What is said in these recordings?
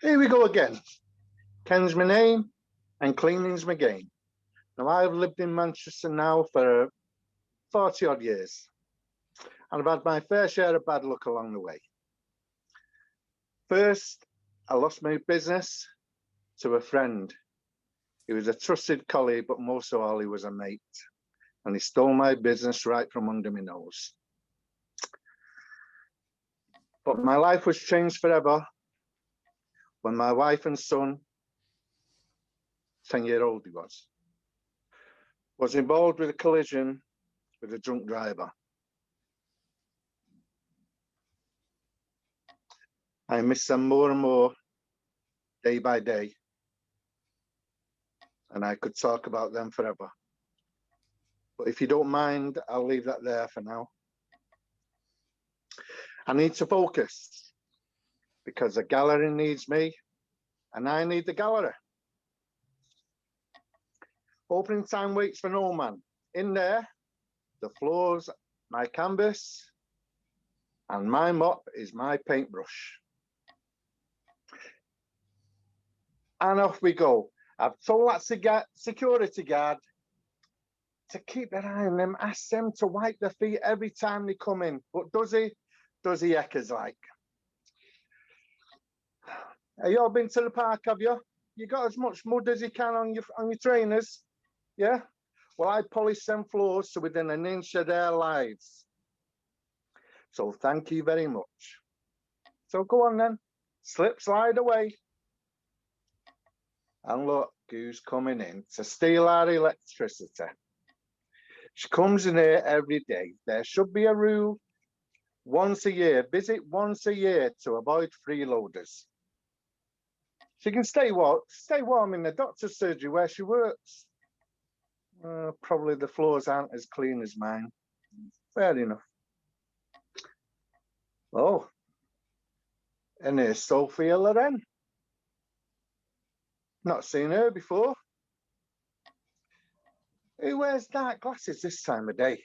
Here we go again. Ken's my name and cleaning's my game. Now, I've lived in Manchester now for 40 odd years, and I've had my fair share of bad luck along the way. First, I lost my business to a friend. He was a trusted colleague, but most of all, he was a mate. And he stole my business right from under my nose. But my life was changed forever when my wife and son, 10-year-old he was involved with a collision with a drunk driver. I miss them more and more day by day, and I could talk about them forever. But if you don't mind, I'll leave that there for now. I need to focus because the gallery needs me and I need the gallery. Opening time waits for no man. In there, the floor's my canvas and my mop is my paintbrush. And off we go. I've told that security guard to keep their eye on them, ask them to wipe their feet every time they come in. But does he? Does he echoes like? Have you all been to the park, have you? You got as much mud as you can on your trainers, yeah? Well, I polish them floors to within an inch of their lives. So thank you very much. So go on then, slide away. And look who's coming in to steal our electricity. She comes in here every day. There should be a rule once a year, visit once a year to avoid freeloaders. She can stay warm in the doctor's surgery where she works. Probably the floors aren't as clean as mine. Fair enough. Oh, and here's Sophia Larraine. Not seen her before. Who wears dark glasses this time of day?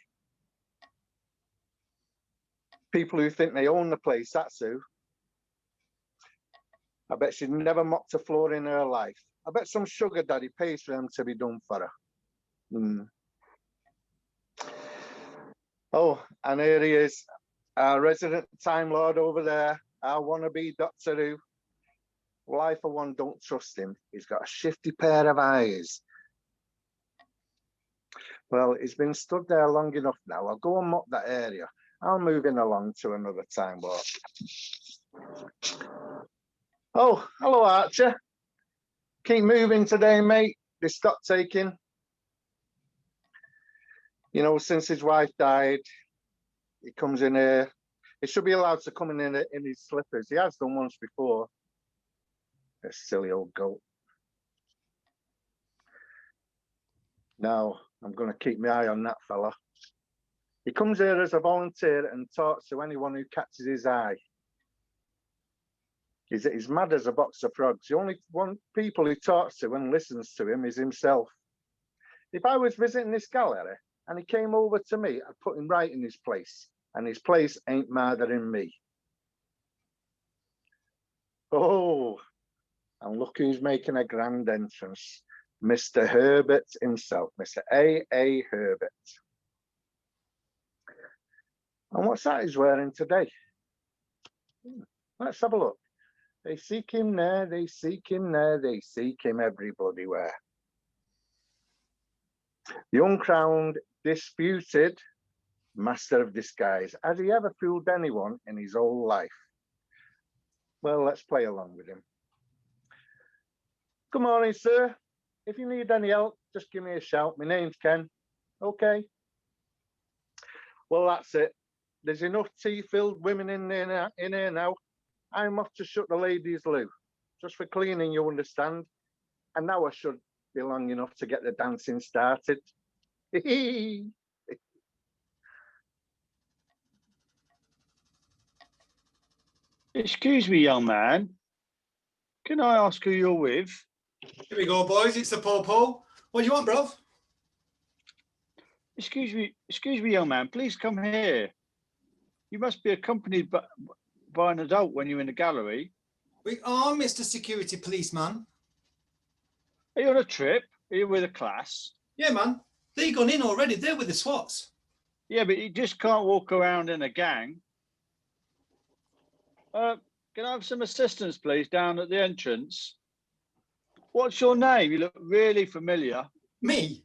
People who think they own the place, that's who. I bet she's never mopped a floor in her life. I bet some sugar daddy pays for them to be done for her. Oh, and here he is, our resident Time Lord over there, our wannabe Doctor Who. Well, I, for one, don't trust him. He's got a shifty pair of eyes. Well, he's been stood there long enough now. I'll go and mop that area. I'll move in along to another time warp. Oh, hello, Archer. Keep moving today, mate. They stopped taking. You know, since his wife died, he comes in here. He should be allowed to come in his slippers. He has done once before. A silly old goat. Now, I'm going to keep my eye on that fella. He comes here as a volunteer and talks to anyone who catches his eye. He's mad as a box of frogs. The only people he talks to and listens to him is himself. If I was visiting this gallery and he came over to me, I'd put him right in his place. And his place ain't murdering me. Oh, and look who's making a grand entrance. Mr. Herbert himself, Mr. A. Herbert. And what's that he's wearing today? Let's have a look. They seek him there, they seek him there, they seek him every bloody where. The uncrowned, disputed master of disguise. Has he ever fooled anyone in his whole life? Well, let's play along with him. Good morning, sir. If you need any help, just give me a shout. My name's Ken. Okay. Well, that's it. There's enough tea-filled women in here now. I'm off to shut the ladies' loo. Just for cleaning, you understand. And now I should be long enough to get the dancing started. Excuse me, young man. Can I ask who you're with? Here we go, boys. It's the Paul. What do you want, bruv? Excuse me, young man. Please come here. You must be accompanied by an adult when you're in the gallery. We are, Mr. Security Policeman. Are you on a trip? Are you with a class? Yeah, man. They've gone in already. They're with the SWATs. Yeah, but you just can't walk around in a gang. Can I have some assistance, please, down at the entrance? What's your name? You look really familiar. Me?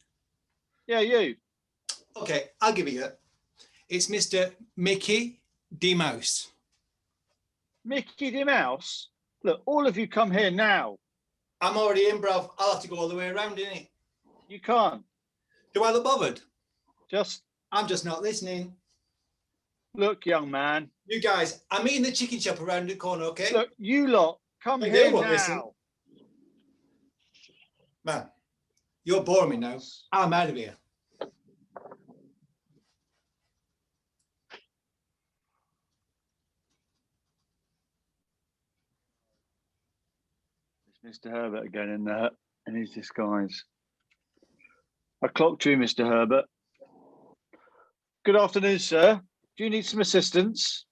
Yeah, you. Okay, I'll give it you. It's Mr. Mickey D. Mouse. Mickey the Mouse? Look, all of you come here now. I'm already in, bruv. I'll have to go all the way around, innit? You can't. Do I look bothered? I'm just not listening. Look, young man. You guys, I'm eating the chicken shop around the corner, okay? Look, you lot, come Hey, here they won't now. listen. Man, you're boring me now. I'm out of here. It's Mr. Herbert again in his disguise. I clocked you, Mr. Herbert. Good afternoon, sir. Do you need some assistance?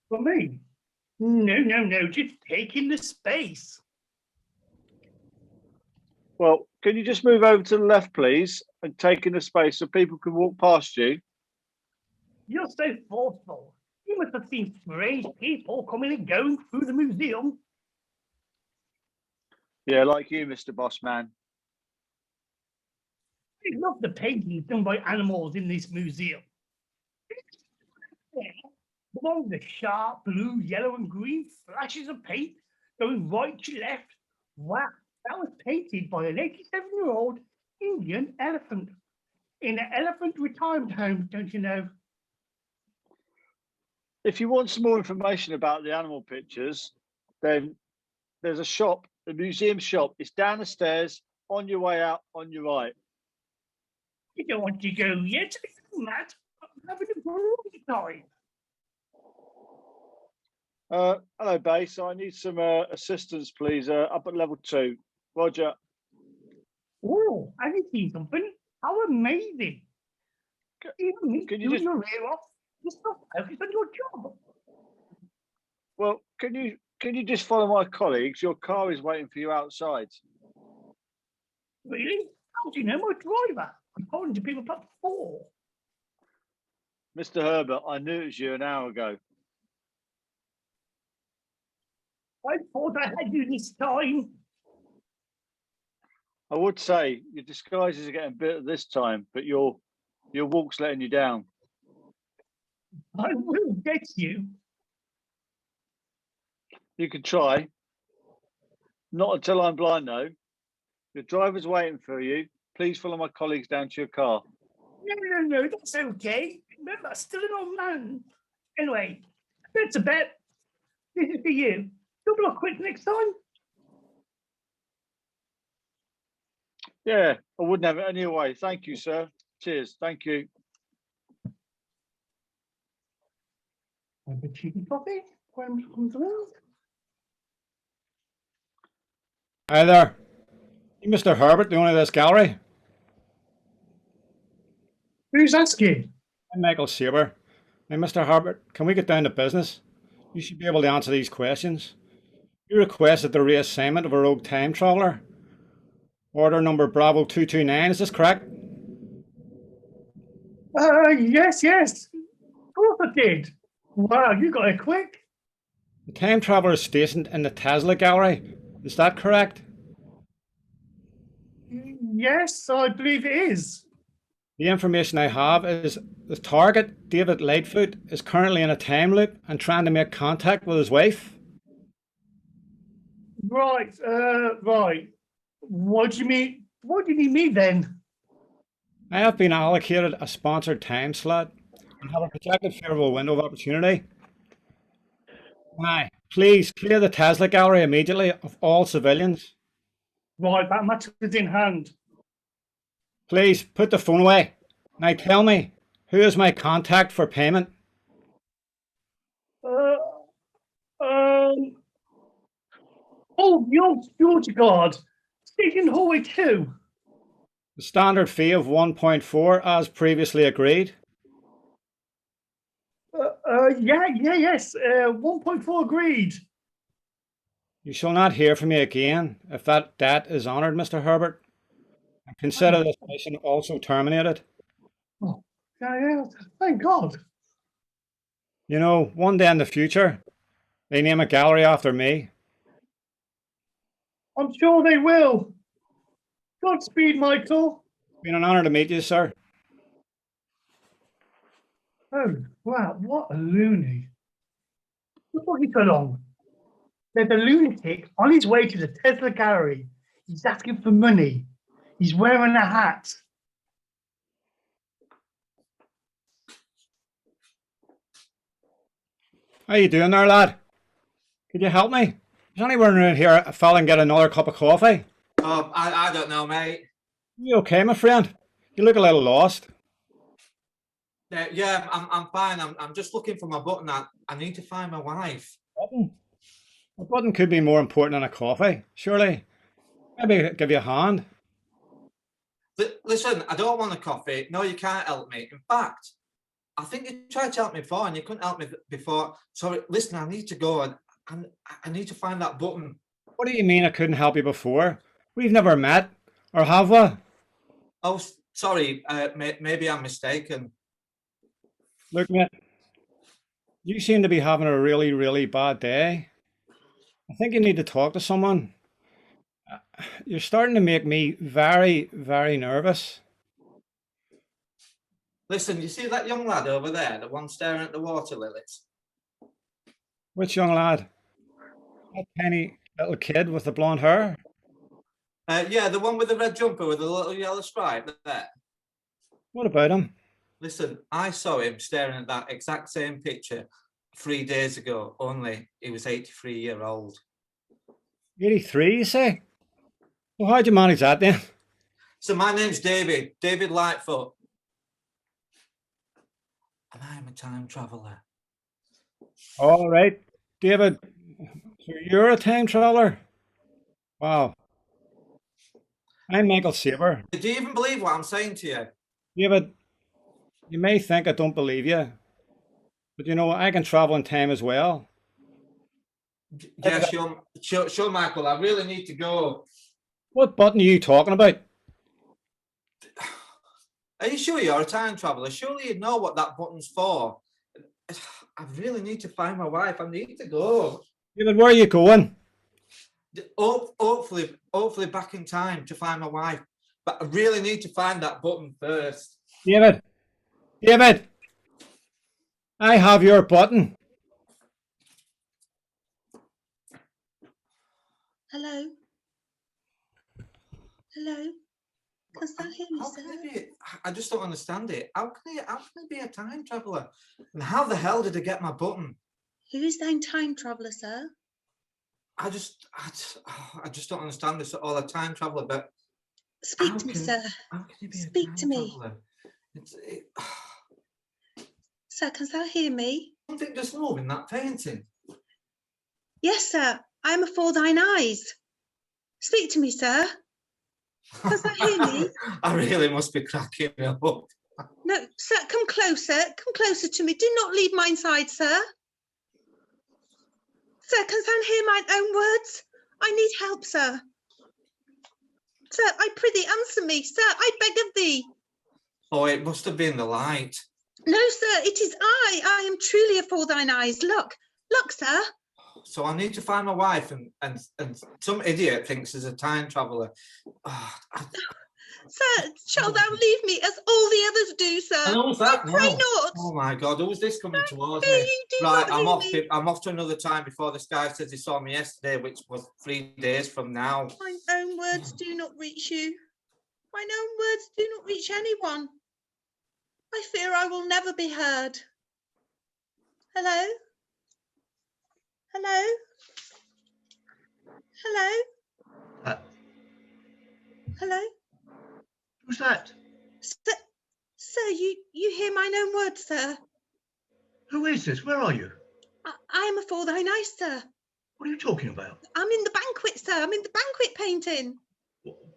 For me? No, just taking the space. Well, can you just move over to the left, please, and take in the space so people can walk past you? You're so forceful. You must have seen strange people coming and going through the museum. Yeah, like you, Mr. Bossman. I love the paintings done by animals in this museum. The one with the sharp blue, yellow and green flashes of paint going right to left. Wow, that was painted by an 87-year-old Indian elephant in an elephant retirement home, don't you know? If you want some more information about the animal pictures, then there's a shop, the museum shop. It's down the stairs on your way out on your right. You don't want to go yet, Matt. I'm having a great time. Hello, base. I need some assistance, please. Up at level 2. Roger. Oh, have you seen something? How amazing. Even me, Can you doing just- your ear off, just not focus on your job. Well, can you just follow my colleagues? Your car is waiting for you outside. Really? How do you know my driver? I'm holding to people up 4. Mr. Herbert, I knew it was you an hour ago. I thought I had you this time. I would say your disguises are getting better this time, but your walk's letting you down. I will get you. You can try. Not until I'm blind, though. Your driver's waiting for you. Please follow my colleagues down to your car. No, that's okay. Remember, I'm still an old man. Anyway, that's a bet. This is for you. Double or quit next time. Yeah, I wouldn't have it any way. Thank you, sir. Cheers. Thank you. Have a cheeky coffee when it comes around. Hi there. You Mr. Herbert, the owner of this gallery? Who's asking? I'm Michael Saber. Now, Mr. Herbert, can we get down to business? You should be able to answer these questions. You requested the reassignment of a rogue time traveller. Order number Bravo 229, is this correct? Yes. Of course I did. Wow, you got it quick. The time traveller is stationed in the Tesla gallery. Is that correct? Yes, I believe it is. The information I have is the target, David Lightfoot, is currently in a time loop and trying to make contact with his wife. Right. What do you mean? What did he mean then? I have been allocated a sponsored time slot and have a projected favourable window of opportunity. Now, please clear the Tesla gallery immediately of all civilians. Right, that matter is in hand. Please put the phone away. Now tell me, who is my contact for payment? Oh, your security guard. Station hallway 2. The standard fee of 1.4 as previously agreed. Yes. 1.4 agreed. You shall not hear from me again if that debt is honoured, Mr. Herbert. And consider this mission also terminated. Oh, yeah, thank God. You know, one day in the future, they name a gallery after me. I'm sure they will. Godspeed, Michael. It's been an honour to meet you, sir. Oh, wow, what a loony. Look what he's got on. There's a lunatic on his way to the Tesla gallery. He's asking for money. He's wearing a hat. How you doing there, lad? Could you help me? Is anyone around here a fella and get another cup of coffee? Oh, I don't know, mate. You okay, my friend? You look a little lost. Yeah, I'm fine. I'm just looking for my button. I need to find my wife. Button? A button could be more important than a coffee, surely. Maybe give you a hand. Listen, I don't want a coffee. No, you can't help me. In fact, I think you tried to help me before and you couldn't help me before. Sorry, listen, I need to go and I need to find that button. What do you mean I couldn't help you before? We've never met, or have we? Oh, sorry, maybe I'm mistaken. Look, mate, you seem to be having a really, really bad day. I think you need to talk to someone. You're starting to make me very, very nervous. Listen, you see that young lad over there, the one staring at the water lilies? Which young lad? That tiny little kid with the blonde hair? Yeah, the one with the red jumper with the little yellow stripe there. What about him? Listen, I saw him staring at that exact same picture 3 days ago, only he was 83 years old. 83, you say? Well, how'd you manage that then? So my name's David Lightfoot. And I'm a time traveller. All right, David, so you're a time traveller? Wow. I'm Michael Saber. Do you even believe what I'm saying to you? David, you may think I don't believe you, but you know, I can travel in time as well. Yeah, sure, Michael, I really need to go. What button are you talking about? Are you sure you're a time traveller? Surely you know what that button's for. I really need to find my wife. I need to go. David, where are you going? Hopefully back in time to find my wife. But I really need to find that button first. David, I have your button. Hello? Hello? Can someone hear me, sir? I just don't understand it. How can I be a time traveller? And how the hell did I get my button? Who is that time traveller, sir? I just don't understand this at all. A time traveller, but speak to me, sir. How can you be speak a to time me. traveller? Sir, can someone hear me? Something just moved in that painting. Yes, sir. I am a thine eyes. Speak to me, sir. Can someone hear me? I really must be cracking up. No, sir, come closer. Come closer to me. Do not leave mine side, sir. Sir, can someone hear mine own words? I need help, sir. Sir, I prithee answer me, sir. I beg of thee. Oh, it must have been the light. No, sir, it is I. I am truly afore thine eyes. Look, sir. So I need to find my wife, and some idiot thinks there's a time traveller. Sir, shall thou leave me as all the others do, sir? And who's that? I pray not. Oh my God, who's this coming towards No, me? you do Right, not leave me. I'm off to another time before this guy says he saw me yesterday, which was 3 days from now. Mine own words do not reach you. Mine own words do not reach anyone. I fear I will never be heard. Hello? Hello? Hello? Hello? Who's that? Sir, you hear mine own words, sir? Who is this? Where are you? I am afore thine eyes, sir. What are you talking about? I'm in the banquet, sir. I'm in the banquet painting.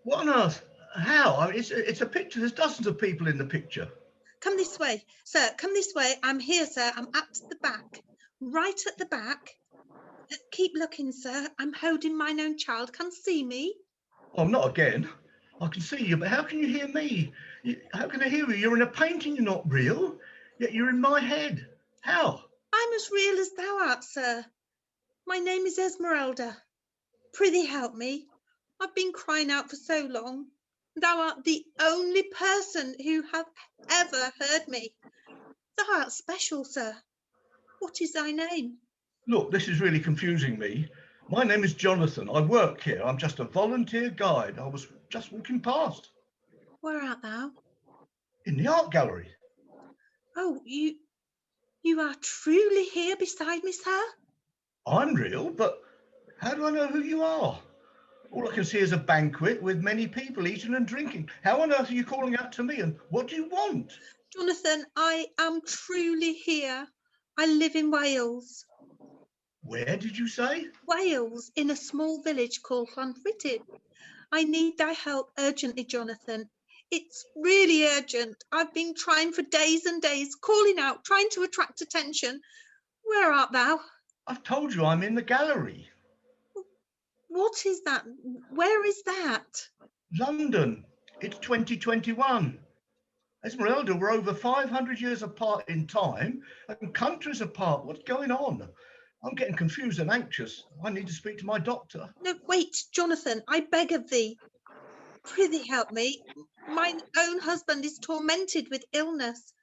What on earth? How? I mean, it's a picture. There's dozens of people in the picture. Come this way, sir. Come this way. I'm here, sir. I'm at the back. Right at the back. Keep looking, sir. I'm holding mine own child. Can't see me. Oh, not again. I can see you, but how can you hear me? How can I hear you? You're in a painting, you're not real. Yet you're in my head. How? I'm as real as thou art, sir. My name is Esmeralda. Prithee help me. I've been crying out for so long. Thou art the only person who hath ever heard me. Thou art special, sir. What is thy name? Look, this is really confusing me. My name is Jonathan. I work here. I'm just a volunteer guide. I was just walking past. Where art thou? In the art gallery. Oh, you are truly here beside me, sir? I'm real, but how do I know who you are? All I can see is a banquet with many people eating and drinking. How on earth are you calling out to me, and what do you want? Jonathan, I am truly here. I live in Wales. Where did you say? Wales, in a small village called Llanfritig. I need thy help urgently, Jonathan. It's really urgent. I've been trying for days and days, calling out, trying to attract attention. Where art thou? I've told you I'm in the gallery. What is that? Where is that? London. It's 2021. Esmeralda, we're over 500 years apart in time and countries apart. What's going on? I'm getting confused and anxious. I need to speak to my doctor. No, wait, Jonathan, I beg of thee. Prithee help me. Mine own husband is tormented with illness.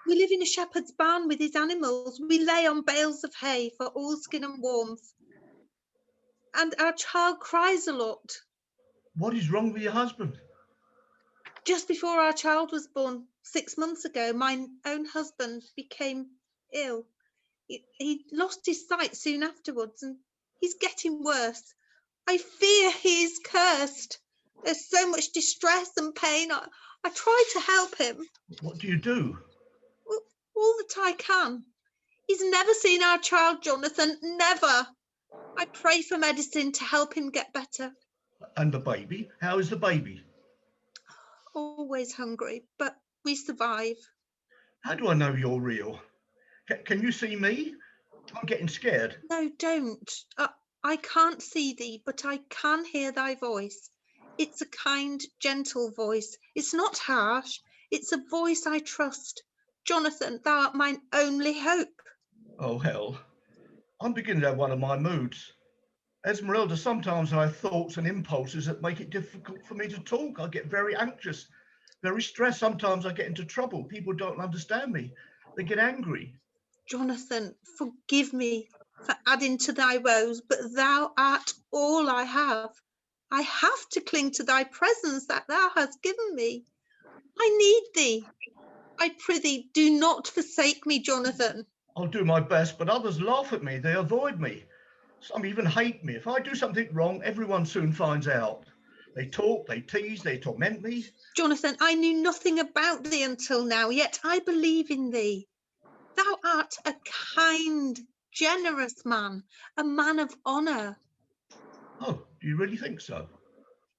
We live in a shepherd's barn with his animals. We lay on bales of hay for oilskin and warmth. And our child cries a lot. What is wrong with your husband? Just before our child was born, 6 months ago, my own husband became ill. He lost his sight soon afterwards, and he's getting worse. I fear he is cursed. There's so much distress and pain. I try to help him. What do you do? All that I can. He's never seen our child, Jonathan, never. I pray for medicine to help him get better. And the baby? How is the baby? Always hungry, but we survive. How do I know you're real? Can you see me? I'm getting scared. No, don't. I can't see thee, but I can hear thy voice. It's a kind, gentle voice. It's not harsh. It's a voice I trust. Jonathan, thou art mine only hope. Oh, hell. I'm beginning to have one of my moods. Esmeralda, sometimes I have thoughts and impulses that make it difficult for me to talk. I get very anxious, very stressed. Sometimes I get into trouble. People don't understand me. They get angry. Jonathan, forgive me for adding to thy woes, but thou art all I have. I have to cling to thy presence that thou hast given me. I need thee. I prithee, do not forsake me, Jonathan. I'll do my best, but others laugh at me. They avoid me. Some even hate me. If I do something wrong, everyone soon finds out. They talk, they tease, they torment me. Jonathan, I knew nothing about thee until now, yet I believe in thee. Thou art a kind, generous man, a man of honour. Oh, do you really think so?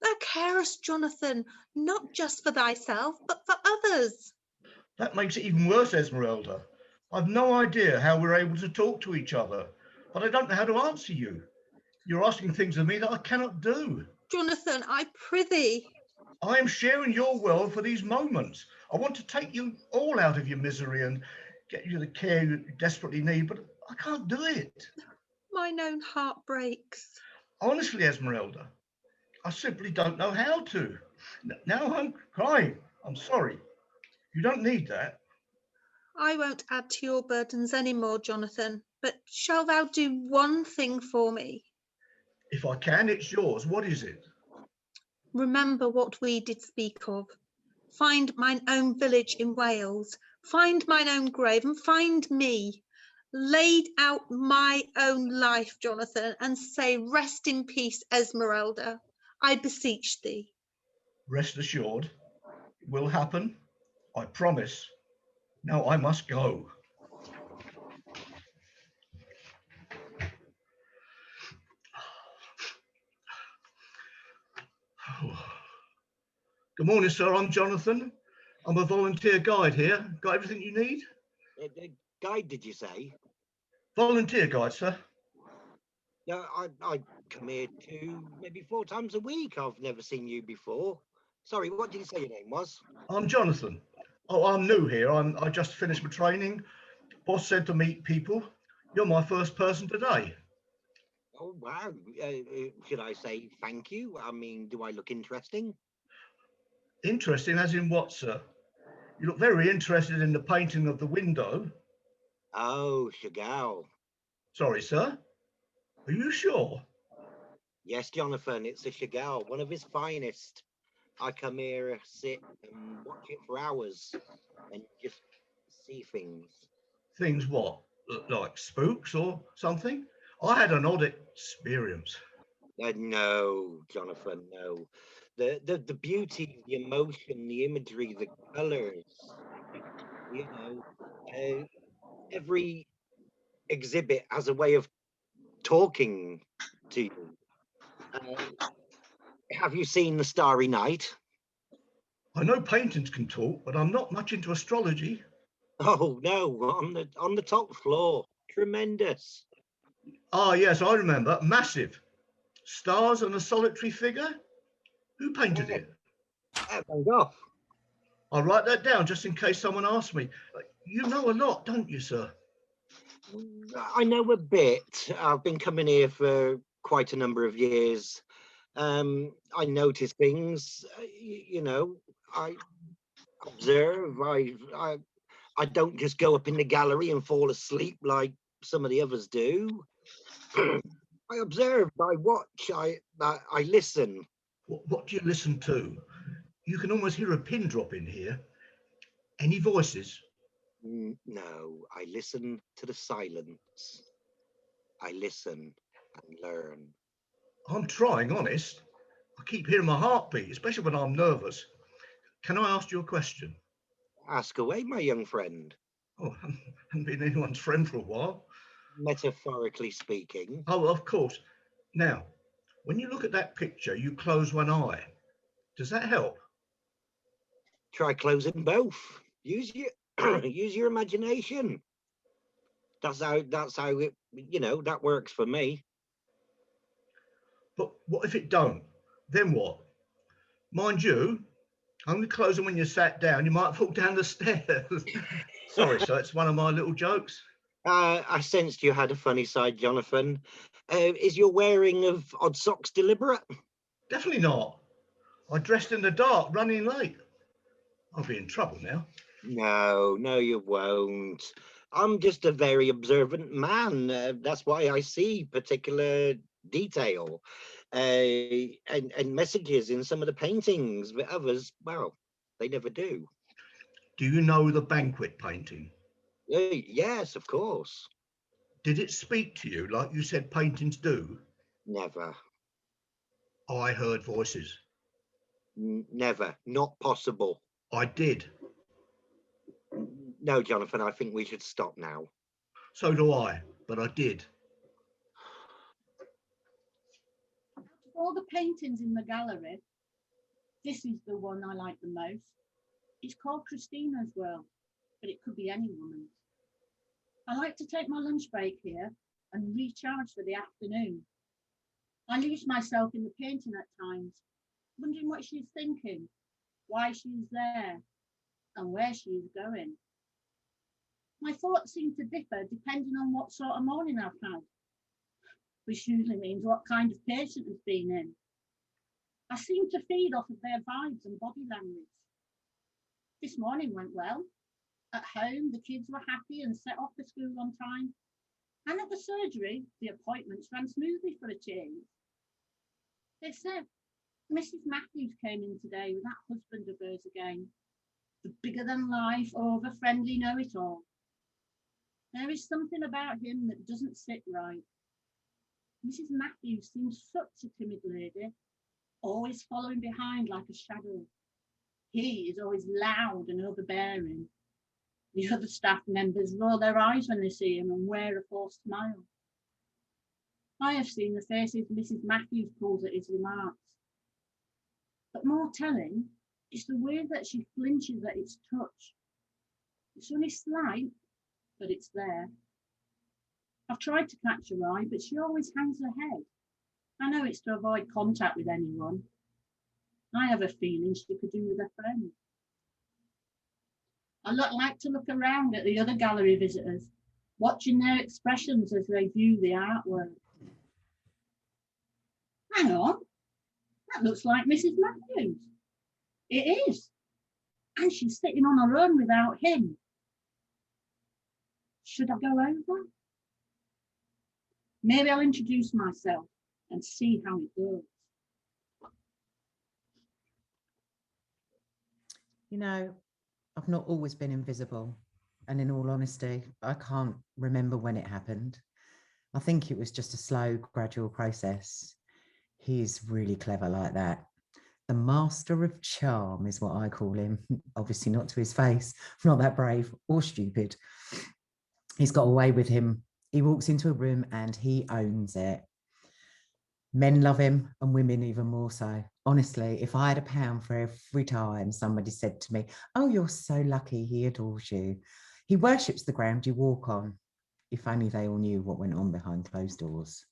Thou carest, Jonathan, not just for thyself, but for others. That makes it even worse, Esmeralda. I've no idea how we're able to talk to each other, but I don't know how to answer you. You're asking things of me that I cannot do. Jonathan, I prithee. I am sharing your world for these moments. I want to take you all out of your misery and get you the care you desperately need, but I can't do it. Mine own heart breaks. Honestly, Esmeralda, I simply don't know how to. Now I'm crying. I'm sorry. You don't need that. I won't add to your burdens any more, Jonathan, but shall thou do one thing for me? If I can, it's yours. What is it? Remember what we did speak of. Find mine own village in Wales, find mine own grave, and find me. Laid out my own life, Jonathan, and say, rest in peace, Esmeralda. I beseech thee. Rest assured, it will happen. I promise. Now I must go. Good morning, sir. I'm Jonathan. I'm a volunteer guide here. Got everything you need? Guide, did you say? Volunteer guide, sir. No, I come here maybe 4 times a week. I've never seen you before. Sorry, what did you say your name was? I'm Jonathan. Oh, I'm new here. I just finished my training. Boss said to meet people. You're my first person today. Oh, wow. Should I say thank you? I mean, do I look interesting? Interesting as in what, sir? You look very interested in the painting of the window. Oh, Chagall. Sorry, sir. Are you sure? Yes, Jonathan, it's a Chagall, one of his finest. I come here, sit and watch it for hours and just see things. Things what? Like spooks or something? I had an odd experience. No, Jonathan, no. The beauty, the emotion, the imagery, the colours, you know, every exhibit has a way of talking to you. Have you seen The Starry Night? I know paintings can talk, but I'm not much into astrology. Oh no, on the top floor. Tremendous. Ah, yes, I remember. Massive. Stars and a solitary figure? Who painted it? Van Gogh. I'll write that down just in case someone asks me. You know a lot, don't you, sir? I know a bit. I've been coming here for quite a number of years. I notice things, you know, I observe, I don't just go up in the gallery and fall asleep like some of the others do. I observe, I watch, I listen. What do you listen to? You can almost hear a pin drop in here. Any voices? No, I listen to the silence. I listen and learn. I'm trying, honest. I keep hearing my heartbeat, especially when I'm nervous. Can I ask you a question? Ask away, my young friend. Oh, I haven't been anyone's friend for a while. Metaphorically speaking. Oh, of course. Now, when you look at that picture, you close one eye. Does that help? Try closing both. Use your imagination. That's how it, you know, that works for me. But what if it don't? Then what? Mind you, only close them when you sat down. You might fall down the stairs. Sorry, sir, it's one of my little jokes. I sensed you had a funny side, Jonathan. Is your wearing of odd socks deliberate? Definitely not. I dressed in the dark, running late. I'll be in trouble now. No, you won't. I'm just a very observant man. That's why I see particular detail and messages in some of the paintings, but others, well, they never do. Do you know the banquet painting? Yes, of course. Did it speak to you like you said paintings do? Never. I heard voices. Never. Not possible. I did. No, Jonathan, I think we should stop now. So do I, but I did. All the paintings in the gallery, this is the one I like the most. It's called Christina's World, but it could be any woman's. I like to take my lunch break here and recharge for the afternoon. I lose myself in the painting at times, wondering what she's thinking, why she's there, and where she is going. My thoughts seem to differ depending on what sort of morning I've had, which usually means what kind of patient has been in. I seem to feed off of their vibes and body language. This morning went well. At home, the kids were happy and set off for school on time. And at the surgery, the appointments ran smoothly for a change. They said Mrs. Matthews came in today with that husband of hers again. The bigger than life, over friendly know-it-all. There is something about him that doesn't sit right. Mrs. Matthews seems such a timid lady, always following behind like a shadow. He is always loud and overbearing. The other staff members roll their eyes when they see him and wear a forced smile. I have seen the faces Mrs. Matthews pulls at his remarks. But more telling It's the way that she flinches at its touch. It's only slight, but it's there. I've tried to catch her eye, but she always hangs her head. I know it's to avoid contact with anyone. I have a feeling she could do with a friend. I like to look around at the other gallery visitors, watching their expressions as they view the artwork. Hang on, that looks like Mrs. Matthews. It is. And she's sitting on her own without him. Should I go over? Maybe I'll introduce myself and see how it goes. You know, I've not always been invisible. And in all honesty, I can't remember when it happened. I think it was just a slow, gradual process. He's really clever like that. The master of charm is what I call him. Obviously not to his face, not that brave or stupid. He's got a way with him. He walks into a room and he owns it. Men love him and women even more so. Honestly, if I had £1 for every time somebody said to me, oh, you're so lucky, he adores you. He worships the ground you walk on. If only they all knew what went on behind closed doors.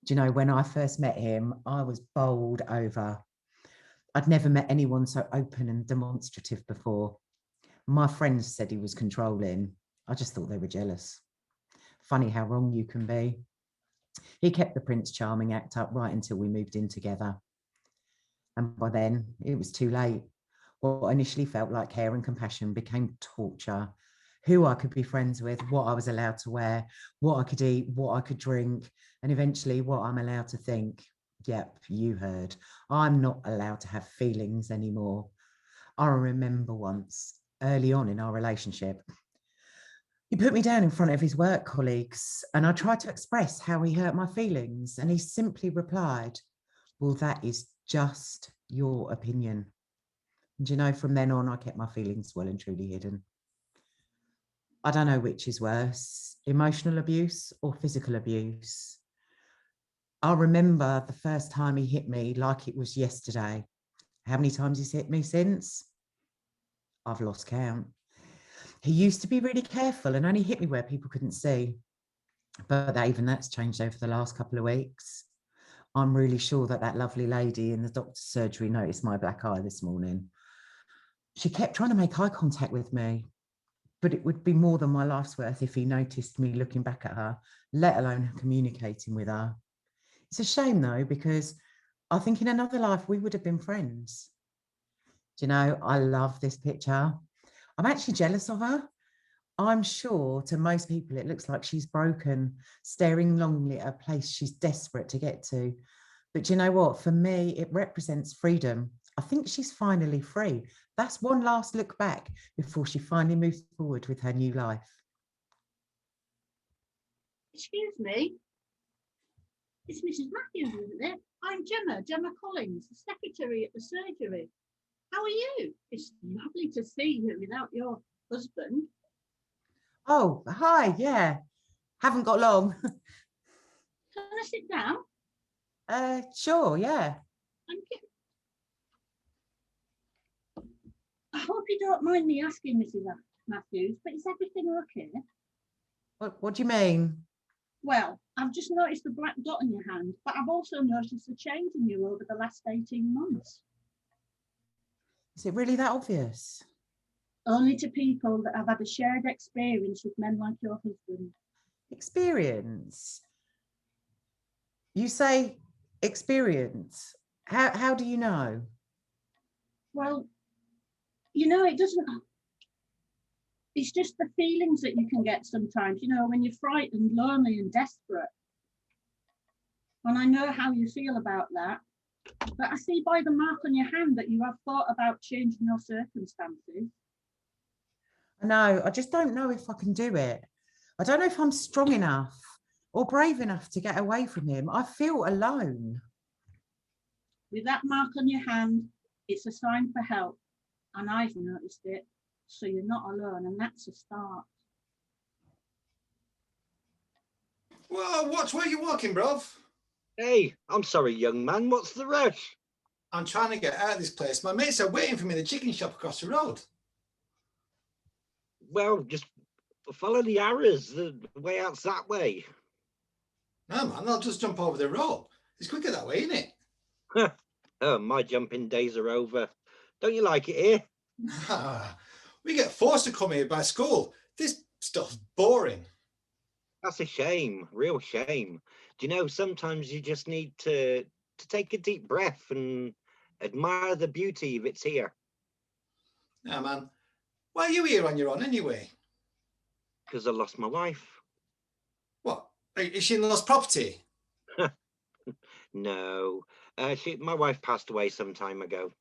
Do you know, when I first met him, I was bowled over. I'd never met anyone so open and demonstrative before. My friends said he was controlling. I just thought they were jealous. Funny how wrong you can be. He kept the Prince Charming act up right until we moved in together. And by then, it was too late. What initially felt like care and compassion became torture. Who I could be friends with, what I was allowed to wear, what I could eat, what I could drink, and eventually what I'm allowed to think. Yep, you heard. I'm not allowed to have feelings anymore. I remember once, early on in our relationship, he put me down in front of his work colleagues and I tried to express how he hurt my feelings, and he simply replied, well, that is just your opinion. And you know, from then on, I kept my feelings well and truly hidden. I don't know which is worse, emotional abuse or physical abuse. I remember the first time he hit me like it was yesterday. How many times he's hit me since? I've lost count. He used to be really careful and only hit me where people couldn't see. But that's changed over the last couple of weeks. I'm really sure that lovely lady in the doctor's surgery noticed my black eye this morning. She kept trying to make eye contact with me, but it would be more than my life's worth if he noticed me looking back at her, let alone communicating with her. It's a shame though, because I think in another life we would have been friends. Do you know, I love this picture. I'm actually jealous of her. I'm sure to most people it looks like she's broken, staring longingly at a place she's desperate to get to. But do you know what? For me, it represents freedom. I think she's finally free. That's one last look back before she finally moves forward with her new life. Excuse me. It's Mrs. Matthews, isn't it? I'm Gemma Collins, the secretary at the surgery. How are you? It's lovely to see you without your husband. Oh, hi, yeah. Haven't got long. Can I sit down? Sure, yeah. Thank you. I hope you don't mind me asking, Mrs. Matthews, but is everything okay? What do you mean? Well, I've just noticed the black dot on your hand, but I've also noticed a change in you over the last 18 months. Is it really that obvious? Only to people that have had a shared experience with men like your husband. Experience? You say experience. How do you know? Well, you know, it's just the feelings that you can get sometimes, you know, when you're frightened, lonely and desperate. And I know how you feel about that. But I see by the mark on your hand that you have thought about changing your circumstances. I know, I just don't know if I can do it. I don't know if I'm strong enough or brave enough to get away from him. I feel alone. With that mark on your hand, it's a sign for help. And I've noticed it. So you're not alone, and that's a start. Whoa, watch where you're walking, bruv. Hey, I'm sorry, young man. What's the rush? I'm trying to get out of this place. My mates are waiting for me in the chicken shop across the road. Well, just follow the arrows. The way out's that way. No, man, I'll just jump over the rope. It's quicker that way, isn't it? Oh, my jumping days are over. Don't you like it here? We get forced to come here by school. This stuff's boring. That's a shame, real shame. Do you know, sometimes you just need to take a deep breath and admire the beauty of it's here. Yeah, man. Why are you here on your own anyway? Because I lost my wife. What? Is she in lost property? No, my wife passed away some time ago.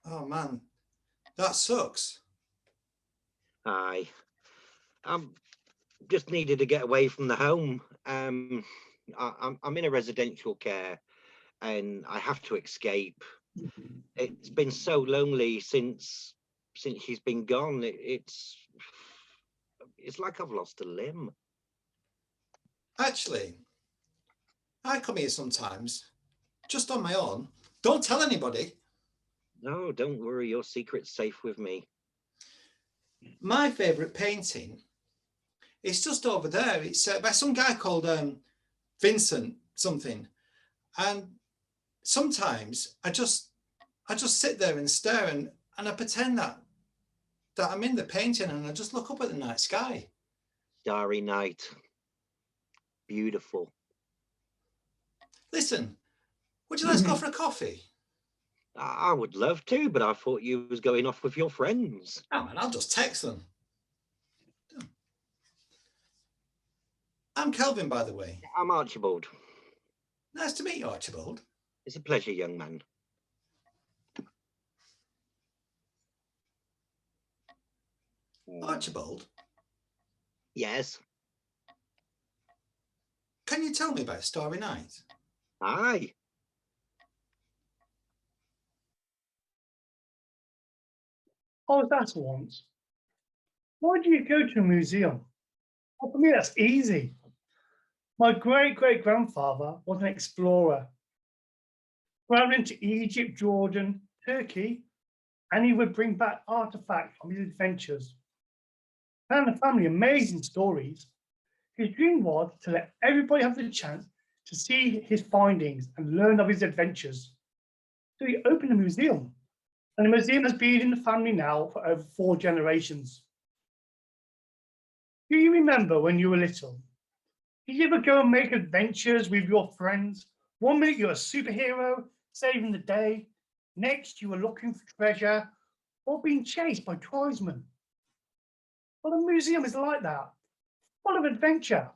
Oh, man. That sucks. Aye. Just needed to get away from the home. I'm in a residential care and I have to escape. It's been so lonely since she's been gone. It's like I've lost a limb. Actually, I come here sometimes, just on my own. Don't tell anybody. No, don't worry, your secret's safe with me. My favourite painting, it's just over there. It's by some guy called Vincent something. And sometimes I just sit there and stare and I pretend that I'm in the painting and I just look up at the night sky. Starry night. Beautiful. Listen, would you let's go for a coffee? I would love to, but I thought you was going off with your friends. Oh man, I'll just text them. I'm KALVIN, by the way. I'm Archibald. Nice to meet you, Archibald. It's a pleasure, young man. Archibald? Yes? Can you tell me about Starry Night? Aye. I was asked once, why do you go to a museum? Well, for me, that's easy. My great-great-grandfather was an explorer, traveling to Egypt, Jordan, Turkey, and he would bring back artifacts from his adventures. And the family, amazing stories. His dream was to let everybody have the chance to see his findings and learn of his adventures. So he opened a museum, and the museum has been in the family now for over 4 generations. Do you remember when you were little? Did you ever go and make adventures with your friends? 1 minute you're a superhero, saving the day. Next you were looking for treasure or being chased by tribesmen. Well, the museum is like that, full of adventure.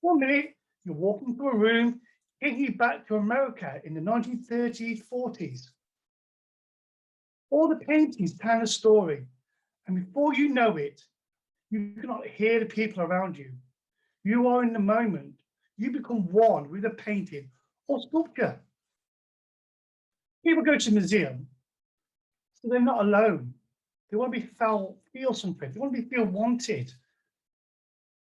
1 minute you're walking through a room, taking you back to America in the 1930s, 40s. All the paintings tell a story, and before you know it, you cannot hear the people around you. You are in the moment. You become one with a painting or sculpture. People go to the museum, so they're not alone. They want to feel something. They want to feel wanted.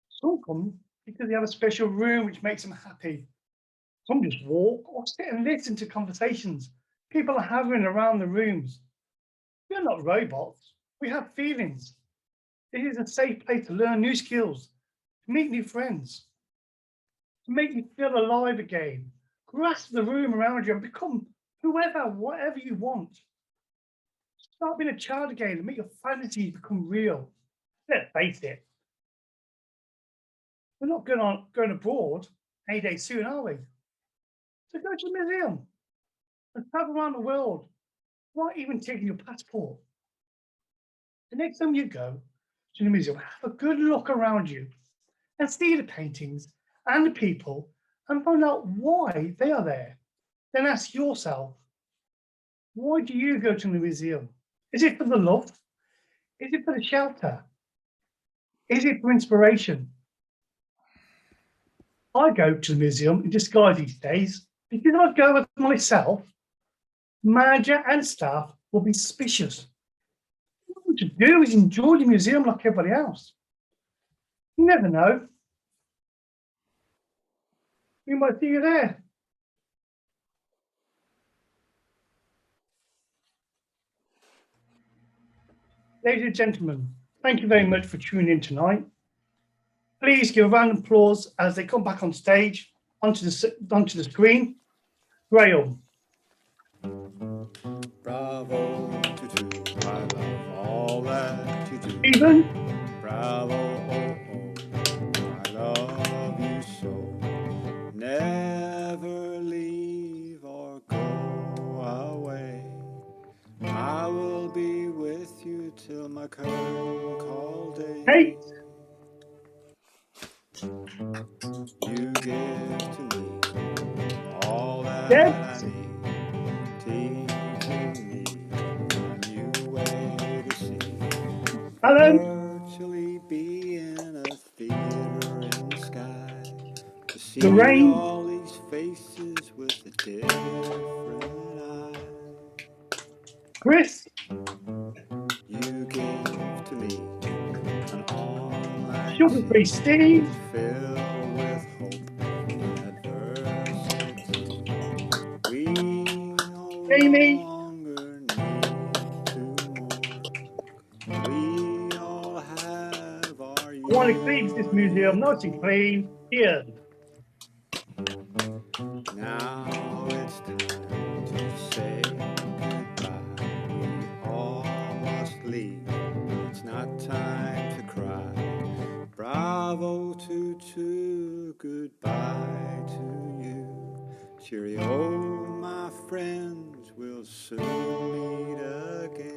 Some come because they have a special room which makes them happy. Some just walk or sit and listen to conversations. People are hovering around the rooms. We are not robots. We have feelings. It is a safe place to learn new skills, to meet new friends, to make you feel alive again. Grasp the room around you and become whatever you want. Start being a child again and make your fantasies become real. Let's face it. We're not going abroad any day soon, are we? So go to the museum and travel around the world without even taking your passport. The next time you go to the museum, have a good look around you and see the paintings and the people and find out why they are there. Then ask yourself, why do you go to the museum? Is it for the love? Is it for the shelter? Is it for inspiration? I go to the museum in disguise these days because if I go with myself, manager and staff will be suspicious. What to do is enjoy the museum like everybody else. You never know. We might see you there. Ladies and gentlemen, thank you very much for tuning in tonight. Please give a round of applause as they come back on stage, onto the screen. Graham. Bravo, I love all that you do. Stephen. Bravo, I love you so. Never leave or go away. I will be with you till my curtain call day. Kate. You give to me all that Deb. I need, teaching me a new way to see. Alan. Virtually be in a theater in the sky to see Larraine. all these faces with a different eye. Chris. You give to me an online Sugar-free Steve. filled with hope and adversity. We no Amy. longer need to mourn. We all have our I want to keep this museum nice and clean. Here. Now it's time to say goodbye. We all must leave. It's not time to cry. Bravo to goodbye to you. Cheerio, my friends. We'll soon meet again.